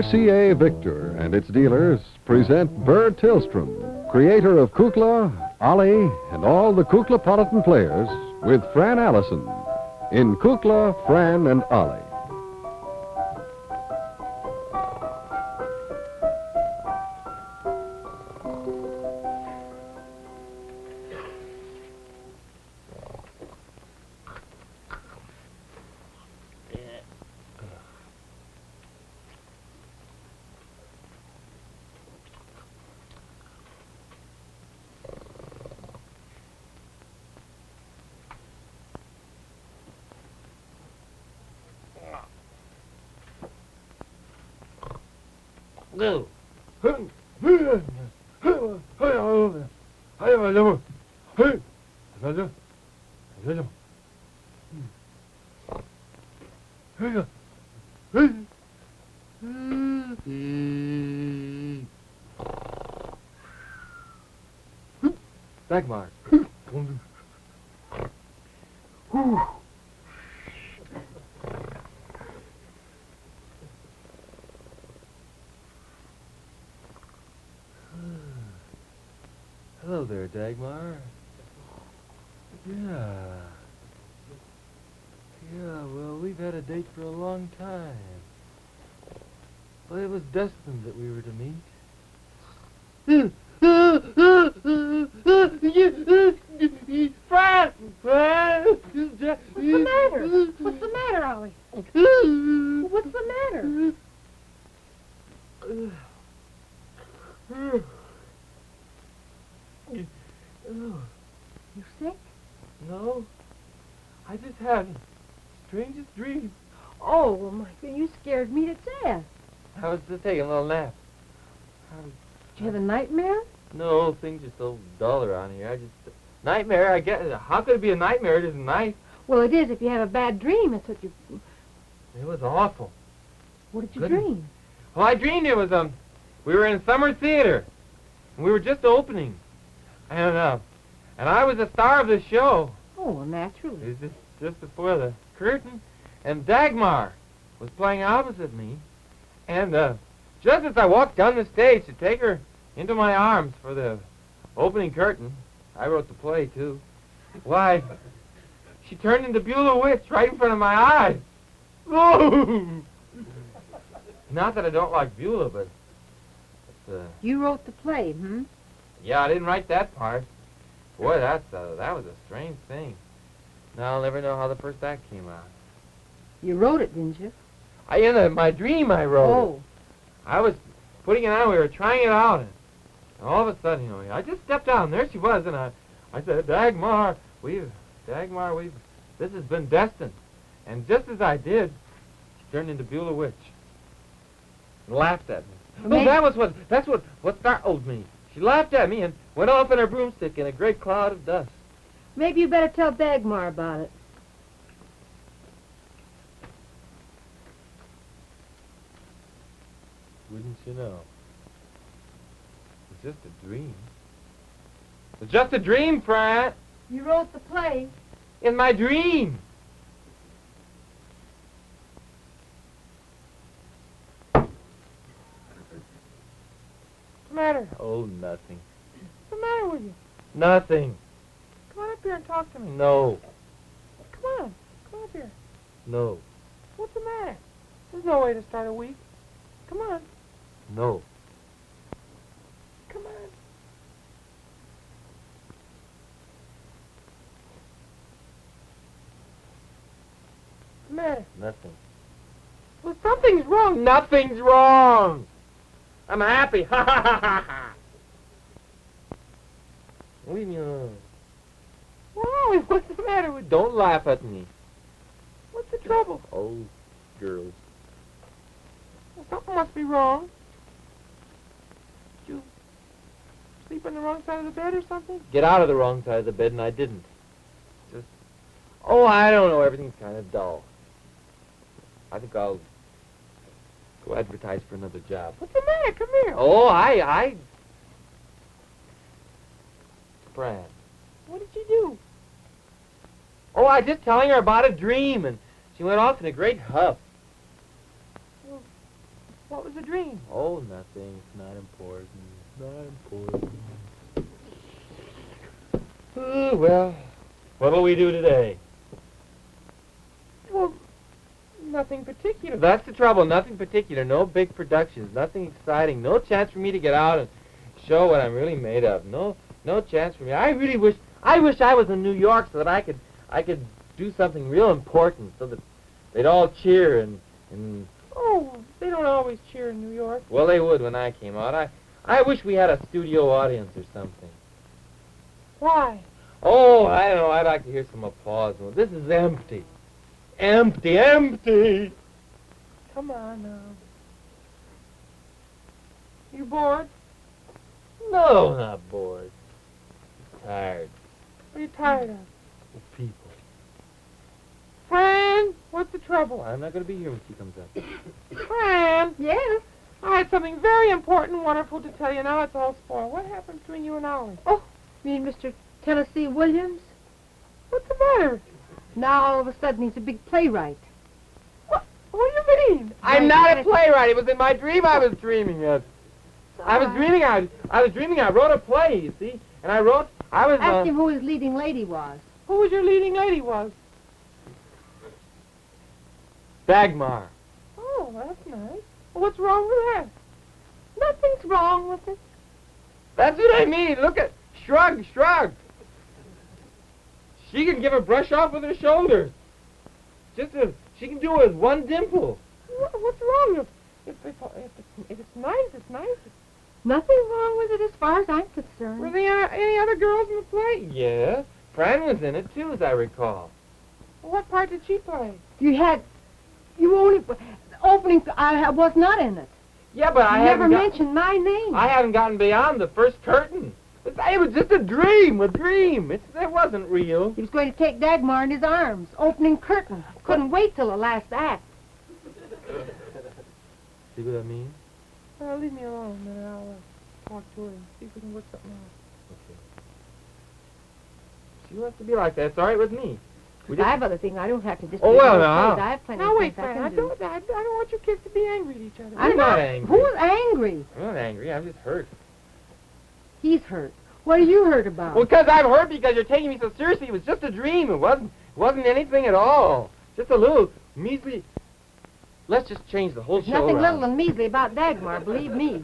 RCA Victor and its dealers present Burr Tillstrom, creator of Kukla, Ollie, and all the Kuklapolitan players, with Fran Allison in Kukla, Fran and Ollie. Go. Dagmar. Hello there, Dagmar. Yeah, well, we've had a date for a long time. Well, it was destined that we were to meet. Fran! What's the matter? What's the matter, Ollie? What's the matter? You sick? No. I just had the strangest dream. Oh, my God, you scared me to death. I was just taking a little nap. Did you have a nightmare? No, things are so dull around here. Nightmare, I guess. How could it be a nightmare? It isn't night. Well, it is if you have a bad dream. That's what you... It was awful. What did you dream? Well, I dreamed it was, we were in summer theater. And we were just opening. And I was the star of the show. Oh, well, naturally. It was just before the curtain. And Dagmar was playing opposite me. And just as I walked down the stage to take her into my arms for the opening curtain, I wrote the play, too. Why, she turned into Beulah Witch right in front of my eyes. Oh! Not that I don't like Beulah, but... You wrote the play, hmm? Yeah, I didn't write that part. Boy, that was a strange thing. Now I'll never know how the first act came out. You wrote it, didn't you? In my dream I wrote it. I was putting it on, we were trying it out, and all of a sudden, I just stepped down, there she was, and I said, Dagmar, this has been destined. And just as I did, she turned into Beulah Witch. And laughed at me. Oh, that's what startled me. She laughed at me and went off in her broomstick in a great cloud of dust. Maybe you better tell Dagmar about it. Wouldn't you know? It was just a dream. It was just a dream, Fran. You wrote the play. In my dream. What's the matter? Oh, nothing. What's the matter with you? Nothing. Come on up here and talk to me. No. Come up here. No. What's the matter? There's no way to start a week. Come on. No. Come on. What's the matter? Nothing. Well, something's wrong. Nothing's wrong. I'm happy. Ha ha ha ha ha. Leave me alone. Why? What's the matter with... Don't laugh at me. What's the trouble? Oh, girls. Well, something must be wrong. Did you sleep on the wrong side of the bed or something? Get out of the wrong side of the bed, and I didn't. I don't know. Everything's kind of dull. I think I'll go advertise for another job. What's the matter? Come here. Oh, Fran. What did you do? Oh, I was just telling her about a dream, and she went off in a great huff. Well, What was the dream? Oh, nothing. It's not important. Not important. Oh, well, what'll we do today? Well, nothing particular. That's the trouble. Nothing particular. No big productions. Nothing exciting. No chance for me to get out and show what I'm really made of. No chance for me. I wish I was in New York so that I could do something real important so that they'd all cheer and Oh, they don't always cheer in New York. well, they would when I came out. I wish we had a studio audience or something. Why? Oh, I don't know. I'd like to hear some applause. Well, this is empty. Empty, empty. Come on now. You bored? No, not bored. Tired. What are you tired of? of people. Fran, what's the trouble? I'm not going to be here when she comes up. Fran, Yes? I had something very important and wonderful to tell you. Now it's all spoiled. What happened between you and Ollie? Oh, you mean Mr. Tennessee Williams? What's the matter? Now all of a sudden he's a big playwright. What do you mean? I'm not a playwright. It was in my dream I was dreaming of. I was dreaming I wrote a play, you see. And I was... Ask him who his leading lady was. Who was your leading lady was? Dagmar. Oh, that's nice. Well, what's wrong with that? Nothing's wrong with it. That's what I mean. Look at... Shrug, shrug. She can give a brush off with her shoulders. She can do it with one dimple. What's wrong? If it's nice, it's nice. Nothing wrong with it as far as I'm concerned. Were there any other girls in the play? Yes. Fran was in it, too, as I recall. What part did she play? I was not in it. Yeah, but I You never haven't mentioned my name. I haven't gotten beyond the first curtain. It was just a dream. It wasn't real. He was going to take Dagmar in his arms. Opening curtain. Couldn't wait till the last act. See what I mean? Leave me alone, then I'll talk to her and see if we can work something out. Okay. She wants to be like that. It's all right with me. I have other things. I don't have to just... Oh, well, now. I have plenty Now of wait, things Fran. I I can do. don't want you kids to be angry at each other. I'm not angry. Who's angry? I'm not angry. I'm just hurt. He's hurt. What are you hurt about? Well, because I'm hurt because you're taking me so seriously. It was just a dream. It wasn't anything at all. Just a little measly... Let's just change the whole There's show nothing around. little and measly about Dagmar, believe me.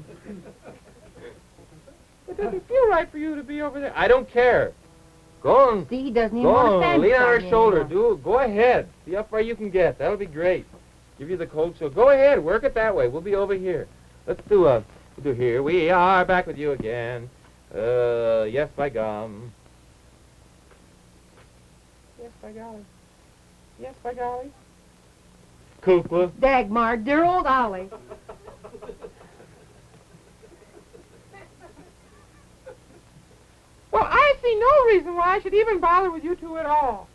It doesn't feel right for you to be over there. I don't care. Go on. See, he doesn't even Go want to on. stand Lean on beside her me shoulder. anymore. Go ahead. See how far you can get. That'll be great. Give you the cold show. Go ahead. Work it that way. We'll be over here. Let's do here. We are back with you again. Yes, by gum. Yes, by golly. Yes, by golly. Kukla. Dagmar, dear old Ollie. Well, I see no reason why I should even bother with you two at all.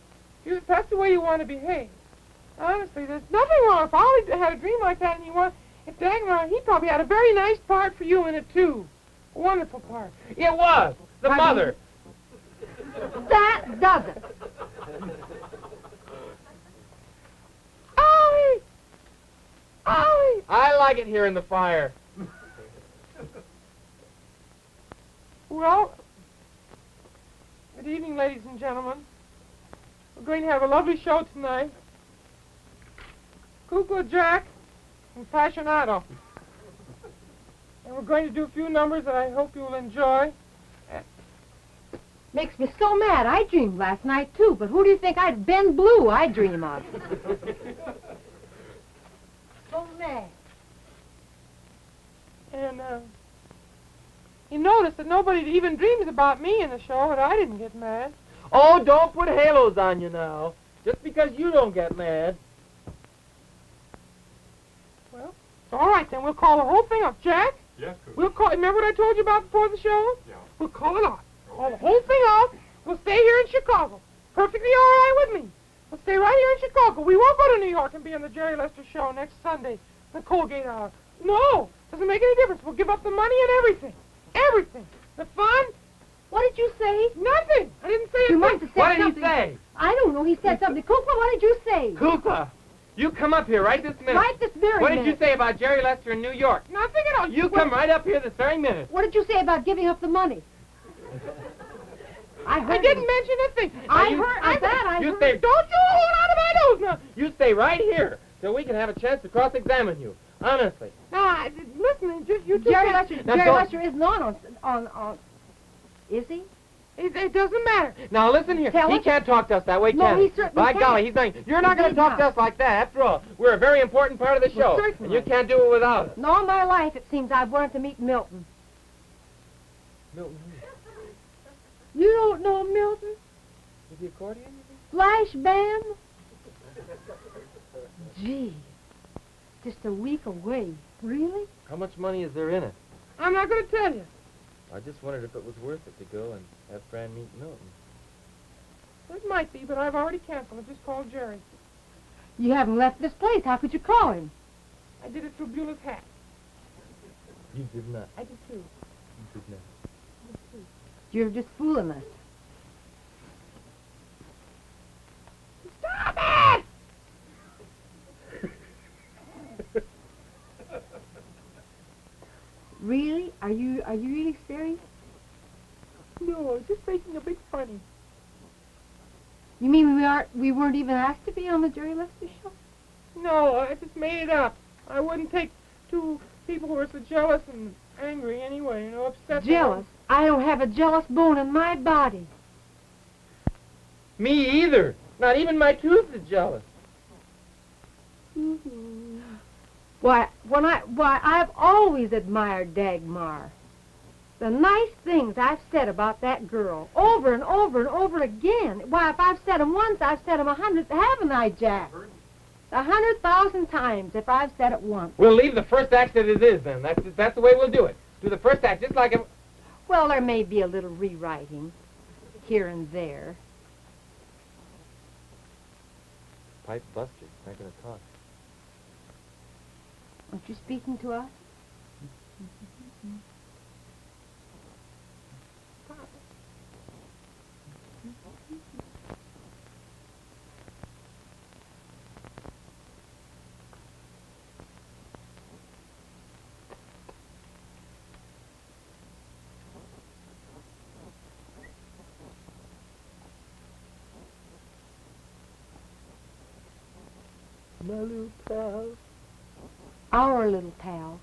If that's the way you want to behave. Honestly, there's nothing wrong. If Ollie had a dream like that and if Dagmar, he probably had a very nice part for you in it, too. A wonderful part. It was. The Pardon? mother. That doesn't. Ollie! Ollie! I like it here in the fire. Well, good evening, ladies and gentlemen. We're going to have a lovely show tonight. Kukla, Jack, and FASCINATO. And we're going to do a few numbers that I hope you'll enjoy. Makes me so mad. I dreamed last night, too, but who do you think Ben Blue I dream of? So mad. And, you notice that nobody even dreams about me in the show, and I didn't get mad. Oh, don't put halos on you now. Just because you don't get mad. Well, all right, then. We'll call the whole thing off. Jack? Yes, Coach. We'll call... Remember what I told you about before the show? Yeah. We'll call it off. Call the whole thing off. We'll stay here in Chicago. Perfectly all right with me. We'll stay right here in Chicago. We won't go to New York and be on the Jerry Lester show next Sunday, the Colgate Hour. No, doesn't make any difference. We'll give up the money and everything. Everything. The fun. What did you say? Nothing. I didn't say a You thing. must have said What did he something. say? I don't know. He said something. Kukla, what did you say? Kukla. You come up here right this minute. Right this very What minute. did you say about Jerry Lester in New York? Nothing at all. You come right up here this very minute. What did you say about giving up the money? I heard I didn't mention a thing. I you- heard. I bet I You heard. stay. Don't you hold on to my nose now. You stay right here till we can have a chance to cross-examine you. Honestly. Now, listen, just you two Jerry can't- Lester. Now, Jerry don't- Lester isn't on. Is he? It doesn't matter. Now listen here. Tell He us. can't talk to us that way, No, can he certainly By can't. golly, he's not. You're not going to Indeed talk to not. us like that. After all, we're a very important part of the Well, show, certainly. and you can't do it without us. In all my life, it seems I've wanted to meet Milton. Milton, You don't know Milton? with the accordion? Flash Bam? Gee, just a week away. Really? How much money is there in it? I'm not going to tell you. I just wondered if it was worth it to go and have Fran meet Milton. It might be, but I've already canceled. I just called Jerry. You haven't left this place. How could you call him? I did it through Beulah's hat. You did not. I did too. You did not. You're just fooling us. Stop it! Really? Are you really serious? No, I was just making a big funny. You mean we weren't even asked to be on the Jerry Lester show? No, I just made it up. I wouldn't take two people who are so jealous and angry anyway, upset. Jealous? I don't have a jealous bone in my body. Me either. Not even my tooth is jealous. Why, I've always admired Dagmar. The nice things I've said about that girl, over and over and over again. Why, if I've said them once, I've said them 100, haven't I, Jack? 100,000 times if I've said it once. We'll leave the first act as it is, then. That's the way we'll do it. Do the first act just like it... Well, there may be a little rewriting here and there. Pipe buster. Not going to talk. Aren't you speaking to us? My little pal. Our little pal.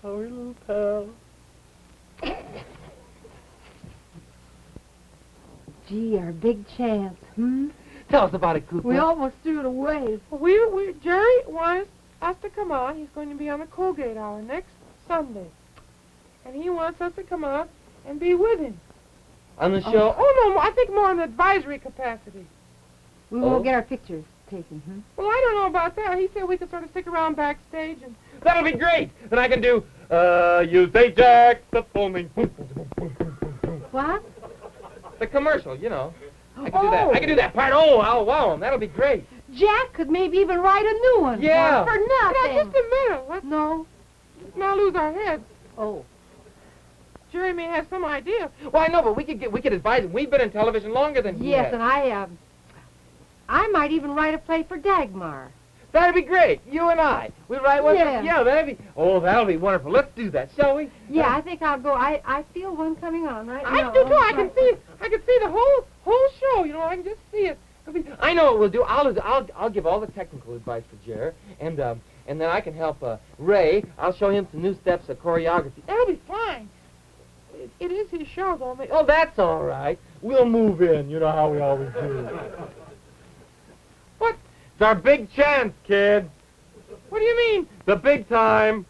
Our little pal. Gee, our big chance, Tell us about it, Kukla. We almost threw it away. Jerry wants us to come on. He's going to be on the Colgate Hour next Sunday. And he wants us to come out and be with him. On the show? Oh, no, I think more in advisory capacity. We Oh. won't get our pictures taken, Well, I don't know about that. He said we could sort of stick around backstage and... That'll be great. Then I can do, you say Jack, the foaming. What? The commercial, I can do that. Oh. I can do that part. Oh, I'll wow him. That'll be great. Jack could maybe even write a new one. Yeah. For Now, nothing. just a minute. Let's No. not lose our heads. Oh. Jerry may have some idea. Well, I know, but we could advise him. We've been in television longer than he Yes, has. and I might even write a play for Dagmar. That'd be great. You and I. We write one. Yeah. Yeah, that'll be wonderful. Let's do that, shall we? Yeah, I think I'll go. I feel one coming on right I now. do too. I can see the whole show. I can just see it. I know what we'll do. I'll give all the technical advice for Jer, and then I can help Ray. I'll show him some new steps of choreography. That'll be fine. It is his show, though. Oh, that's all right. We'll move in. You know how we always do. What? It's our big chance, kid. What do you mean? The big time.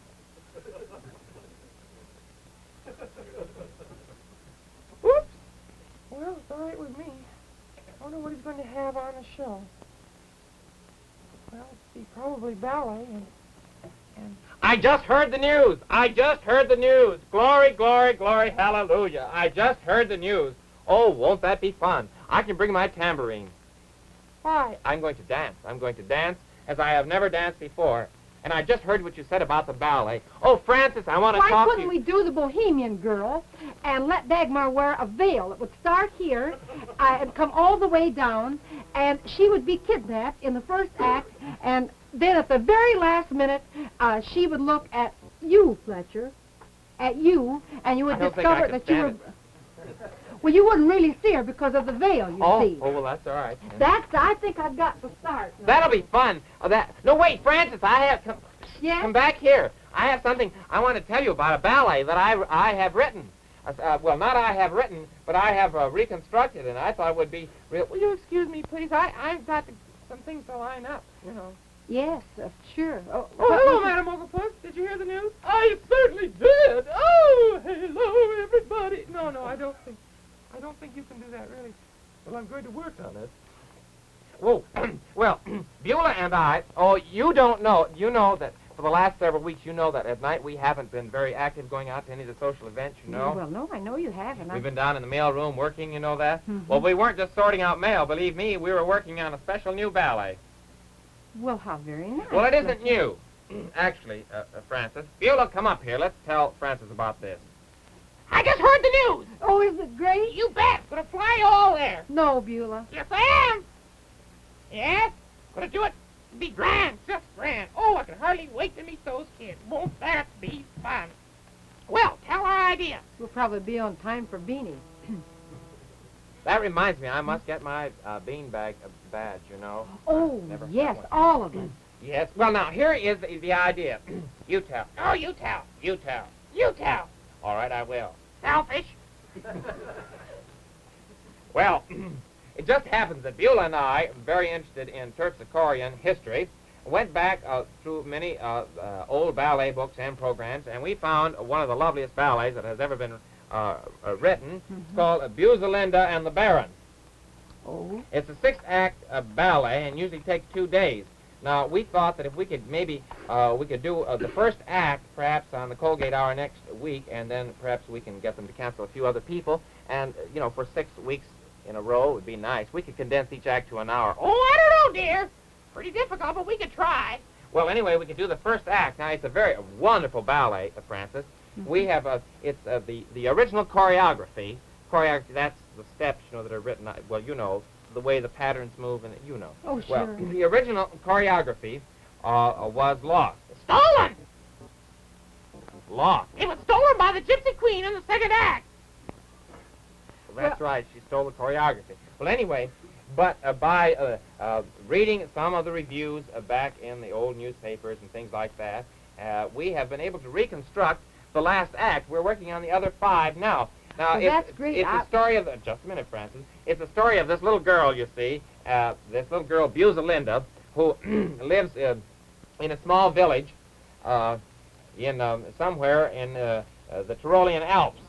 Oops. Well, it's all right with me. I wonder what he's going to have on the show. Well, let's see, probably ballet and I just heard the news. Glory, glory, glory, hallelujah. I just heard the news. Oh, won't that be fun? I can bring my tambourine. why? I'm going to dance as I have never danced before. And I just heard what you said about the ballet. Oh, Francis, I want to Why talk to couldn't you. we do the Bohemian Girl and let Dagmar wear a veil? It would start here and come all the way down, and she would be kidnapped in the first act, and then at the very last minute, she would look at you, Fletcher, at you, and you would I don't think I discover could that you were... stand Well, you wouldn't really see her because of the veil, you see. Oh, well, that's all right. I think I've got to start. now. That'll be fun. No, wait, Francis, Yes? come back here. I have something I want to tell you about a ballet that I have written. Well, not I have written, but I have reconstructed, and I thought it would be real. Will you excuse me, please? I've got some things to line up, you know. Yes, sure. Oh, hello, Madam Oglepuss. Did you hear the news? I certainly did. Oh, hello, everybody. No, I don't think you can do that, really. Well, I'm going to work on it. Whoa. Well, Beulah and I, you don't know. You know that for the last several weeks, you know that at night we haven't been very active going out to any of the social events, you know. Well, no, I know you haven't. We've been down in the mail room working, you know that? Mhm. Well, we weren't just sorting out mail. Believe me, we were working on a special new ballet. Well, how very nice. Well, it isn't new. Actually, Francis. Beulah, come up here. Let's tell Francis about this. I just heard the news. Oh, is it great? You bet. Gonna fly all there. No, Beulah. Yes, I am. Yes? Gonna do it. Be grand. Just grand. Oh, I can hardly wait to meet those kids. Won't that be fun? Well, tell our idea. We'll probably be on time for Beanie. That reminds me, I must get my beanbag badge, you know. Oh, Never yes, found one. all of them. Yes. Well, now, here is the idea. You tell. Oh, you tell. You tell. You tell. All right, I will. Selfish. Well, it just happens that Beulah and I, very interested in Terpsichorean history, went back through many old ballet books and programs, and we found one of the loveliest ballets that has ever been written. It's called Buselinda and the Baron. Oh. It's a six-act ballet and usually takes 2 days. Now, we thought that if we could maybe, we could do the first act perhaps on the Colgate Hour next week, and then perhaps we can get them to cancel a few other people, and, you know, for 6 weeks in a row, it would be nice. We could condense each act to an hour. Oh, I don't know, dear. Pretty difficult, but we could try. Well, anyway, we could do the first act. Now, it's a very wonderful ballet, Francis. Mm-hmm. We have, it's the original choreography. Choreography, that's the steps, you know, that are written, well, you know, the way the patterns move, and you know. Oh, sure. Well, the original choreography was lost. Stolen. Lost. It was stolen by the Gypsy Queen in the second act. Well, that's right. She stole the choreography. Well, anyway, but by reading some of the reviews back in the old newspapers and things like that, we have been able to reconstruct the last act. We're working on the other 5 now. Now, Well, that's great. It's a story of just a minute, Francis. It's a story of this little girl, you see, this little girl, Buselinda, who lives in a small village in somewhere in the Tyrolean Alps.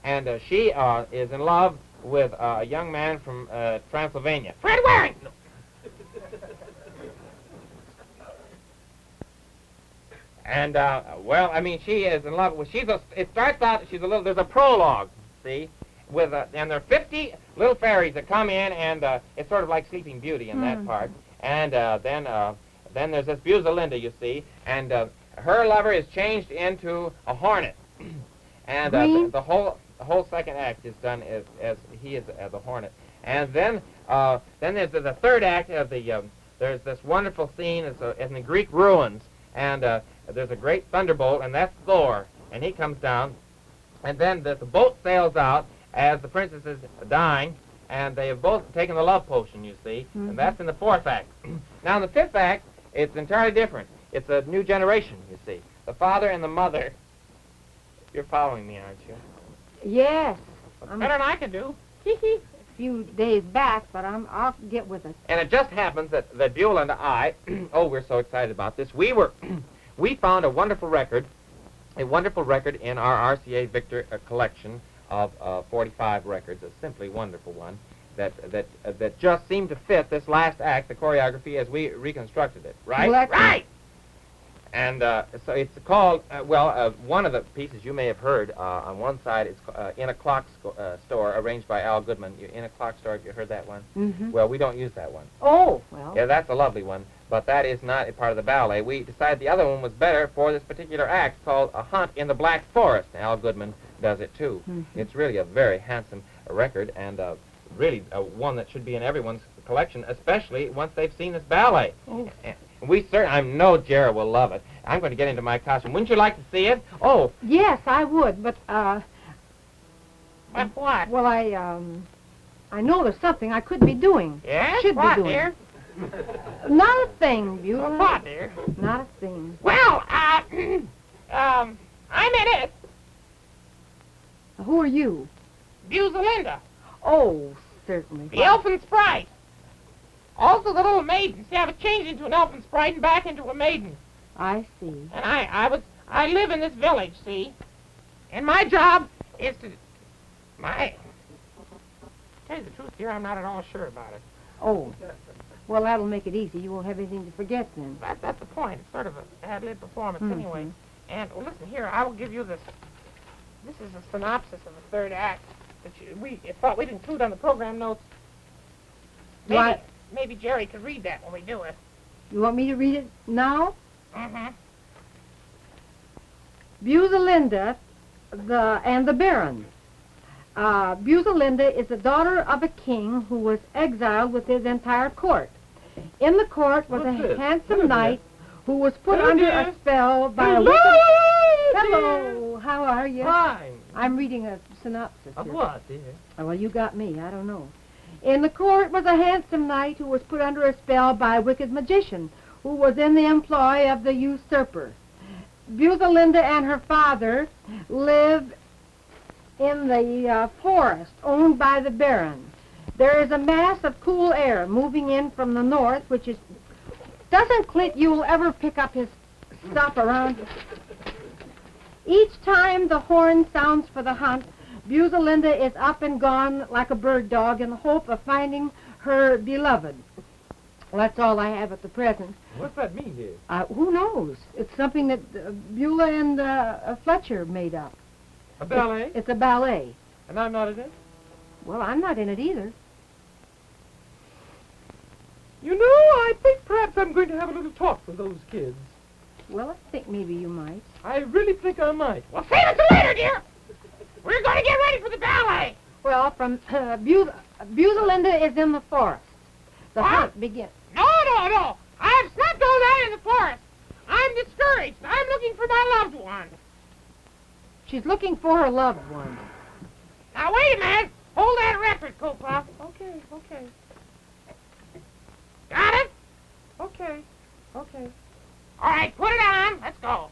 And she is in love with a young man from Transylvania. Fred Waring. And, well, I mean, she is in love with, it starts out, there's a prologue, see, with, and there are 50 little fairies that come in, and it's sort of like Sleeping Beauty in that part. And then there's this Buselinda, you see, and her lover is changed into a hornet. And the whole second act is done as he is the hornet. And then there's the third act of there's this wonderful scene in the Greek ruins, and there's a great thunderbolt, and that's Thor, and he comes down, and then the boat sails out as the princess is dying, and they have both taken the love potion, you see, and that's in the fourth act. Now, in the fifth act, it's entirely different. It's a new generation, you see. The father and the mother. You're following me, aren't you? Yes. Better than I can do. A few days back, but I'll get with it. And it just happens that Beulah and I, oh, we're so excited about this. We found a wonderful record in our RCA Victor collection of 45 records, a simply wonderful one, that just seemed to fit this last act, the choreography, as we reconstructed it. Right? Well, Right! And so it's called, one of the pieces you may have heard on one side is In a Clock Store, arranged by Al Goodman. In a Clock Store, have you heard that one? Mm-hmm. Well, we don't use that one. Oh, well. Yeah, that's a lovely one, but that is not a part of the ballet. We decided the other one was better for this particular act called A Hunt in the Black Forest. Al Goodman does it, too. Mm-hmm. It's really a very handsome record, and really one that should be in everyone's collection, especially once they've seen this ballet. Oh. And I know Jared will love it. I'm going to get into my costume. Wouldn't you like to see it? Oh, Yes, I would, but, But what? well, I know there's something I could be doing. Yes? Should What, be doing. dear? Not a thing, Beulah. What, dear? Not a thing. Well, I'm in it. Who are you? Buzelinda, Oh, certainly. the elfin sprite. Also the little maiden. See, I was changed into an elfin sprite and back into a maiden. I see. And I live in this village, see? And my job is to... To tell you the truth, dear, I'm not at all sure about it. Oh. Well, that'll make it easy. You won't have anything to forget then. That's the point. It's sort of an ad-lib performance Mhm. anyway. And, well, listen here, I will give you this. This is a synopsis of the third act that we thought we'd include on the program notes. Do I- Maybe Jerry could read that when we do it. You want me to read it now? Mm-hmm. Buzelinda and the Baron. Buzelinda is the daughter of a king who was exiled with his entire court. In the court was What's a this? handsome knight who was put Hello, under dear. a spell by a Hello, wicked... dear. Hello, how are you? Fine. I'm reading a synopsis Of here. what, dear? Oh, well, you got me. I don't know. In the court was a handsome knight who was put under a spell by a wicked magician who was in the employ of the usurper. Buzelinda and her father live in the forest owned by the Baron. There is a mass of cool air moving in from the north, which is... Doesn't Clint Ewell ever pick up his stuff around? Each time the horn sounds for the hunt, Buzelinda is up and gone like a bird dog in the hope of finding her beloved. Well, that's all I have at the present. What's that mean, dear? Who knows? It's something that Beulah and Fletcher made up. A ballet? It's a ballet. And I'm not in it? Well, I'm not in it either. You know, I think perhaps I'm going to have a little talk with those kids. Well, I think maybe you might. I really think I might. Well, save it till later, dear. We're going to get ready for the ballet. Well, from Buzelinda is in the forest. The hunt begins. No. I've slept all night in the forest. I'm discouraged. I'm looking for my loved one. She's looking for her loved one. Now, wait a minute. Hold that record, Kukla. Okay. Got it? Okay. All right, put it on. Let's go.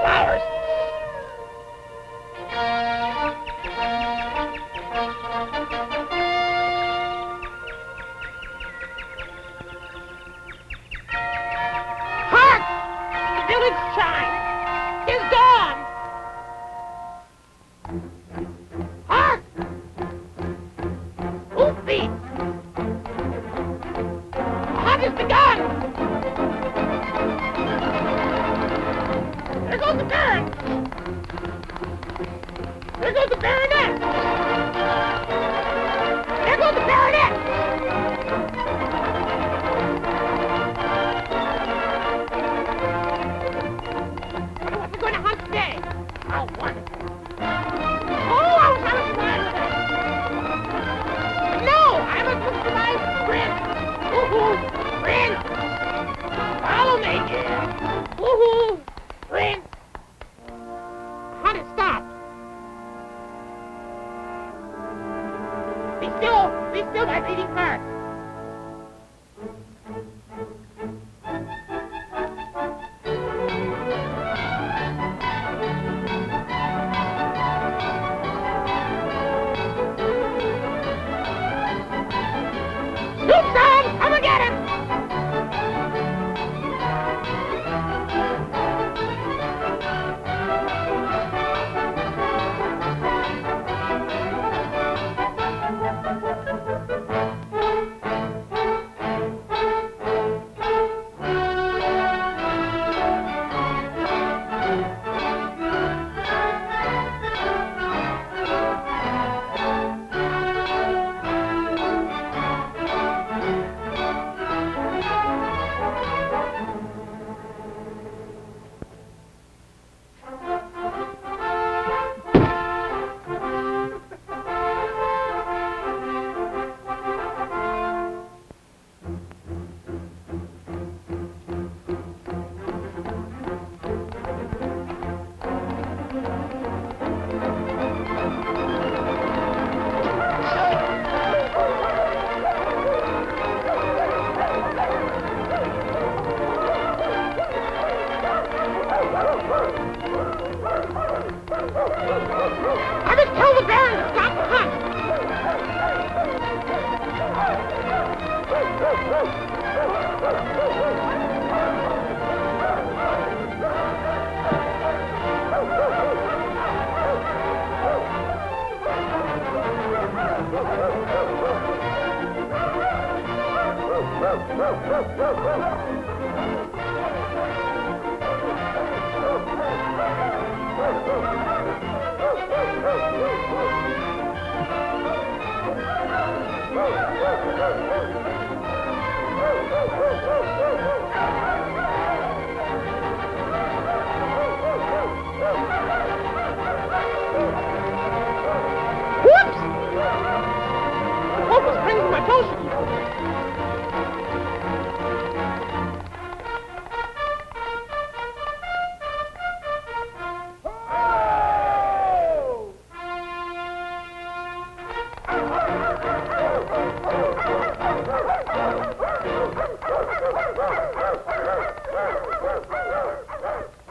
Flowers. Hark! The village chime. 'Tis dawn. Hark! Hoofbeat. The hunt has begun. There goes the Baron. There goes the Baronet. There goes the Baronet. Wonder what we're going to hunt today. How wonderful. Oh, I wish I was flying with it. No, I must look for my friend. Woohoo, friend. Whoops! Hope was bringing my toast.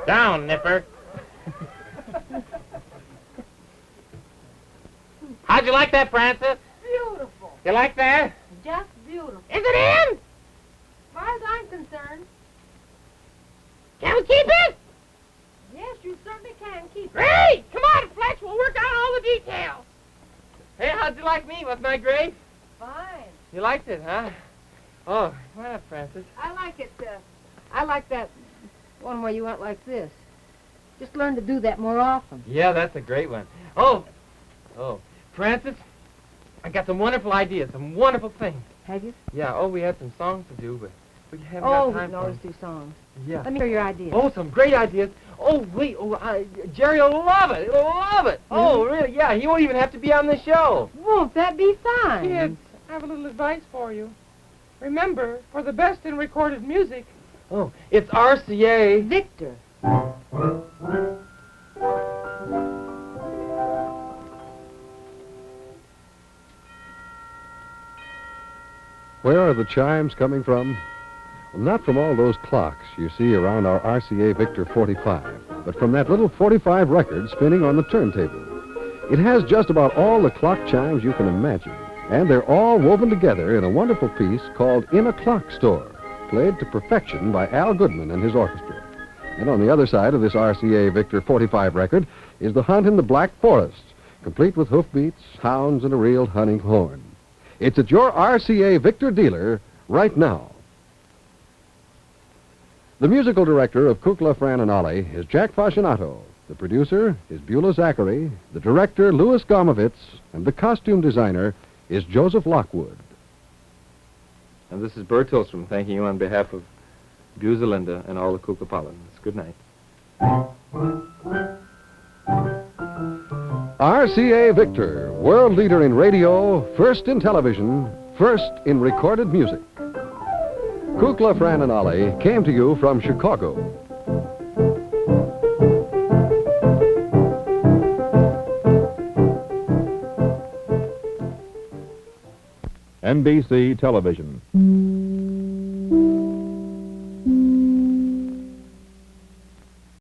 Down, Nipper. How'd you like that, Francis? Beautiful. You like that? Just beautiful. Is it in? As far as I'm concerned, Can we keep it? yes, you certainly can keep it. Great! Come on, Fletch. We'll work out all the details. Hey, how'd you like me? Wasn't I great? Fine. You liked it, huh? Oh, come on up, Francis. I like it. I like that one where you went like this. Just learn to do that more often. Yeah, that's a great one. Oh, Francis, I got some wonderful ideas, some wonderful things. Have you? Yeah, we had some songs to do, but we haven't Oh, got we time can for always them. do songs. Yeah. Let me hear your ideas. Oh, some great ideas. Oh, wait, Jerry will love it. He'll love it. Oh, really? Yeah, he won't even have to be on the show. Won't that be fine? Kids, I have a little advice for you. Remember, for the best in recorded music, Oh, it's RCA. Victor. Where are the chimes coming from? Well, not from all those clocks you see around our RCA Victor 45, but from that little 45 record spinning on the turntable. It has just about all the clock chimes you can imagine, and they're all woven together in a wonderful piece called In a Clock Store, played to perfection by Al Goodman and his orchestra. And on the other side of this RCA Victor 45 record is The Hunt in the Black Forest, complete with hoofbeats, hounds, and a real hunting horn. It's at your RCA Victor dealer right now. The musical director of Kukla, Fran and Ollie is Jack FASCINATO. The producer is Beulah Zachary. The director, Louis Gomovitz. And the costume designer is Joseph Lockwood. And this is Bert Tillstrom thanking you on behalf of Buzelinda and all the Kuklapolitans. Good night. RCA Victor, world leader in radio, first in television, first in recorded music. Kukla, Fran and Ollie came to you from Chicago. NBC Television.